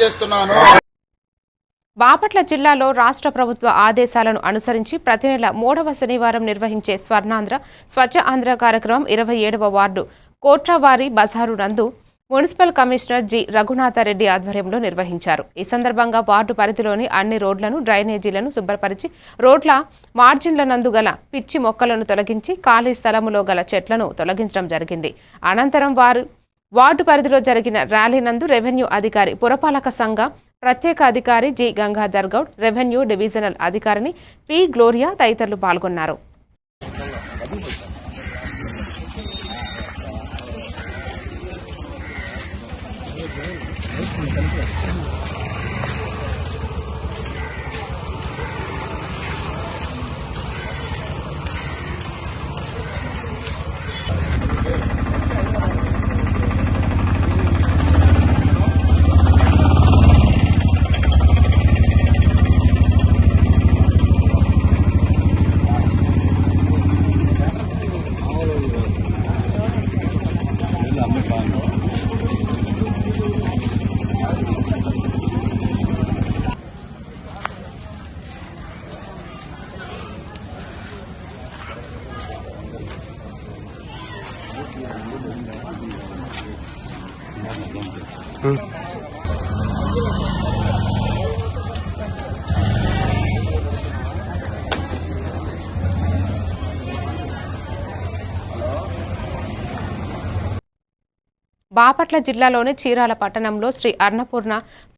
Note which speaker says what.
Speaker 1: చేస్తున్నాను.
Speaker 2: బాపట్ల జిల్లాలో రాష్ట్ర ప్రభుత్వ ఆదేశాలను అనుసరించి ప్రతి నెల 3వ శనివారం నిర్వహించే స్వర్ణాంధ్ర స్వచ్ఛ ఆంధ్ర కార్యక్రమం 27వ వార్డు కోట్రవారి బజారు నందు మున్సిపల్ కమిషనర్ జి రఘునాథరెడ్డి ఆధ్వర్యంలో నిర్వహించారు. ఈ సందర్భంగా వార్డు పరిధిలోని అన్ని రోడ్లను, డ్రైనేజీలను శుభ్రపరిచి రోడ్ల మార్జిన్ల నందు గల పిచ్చి మొక్కలను తొలగించి ఖాళీ స్థలములో గల చెట్లను తొలగించడం జరిగింది. అనంతరం వార్డు పరిధిలో జరిగిన ర్యాలీ నందు రెవెన్యూ అధికారి, పురపాలక సంఘ ప్రత్యేక అధికారి G Gangadhar Goud, revenue divisional అధికారిని పి గ్లోరియా తదితరులు పాల్గొన్నారు. బాపట్ల జిల్లాలోని చీరాల పట్టణంలో శ్రీ అన్నపూర్ణ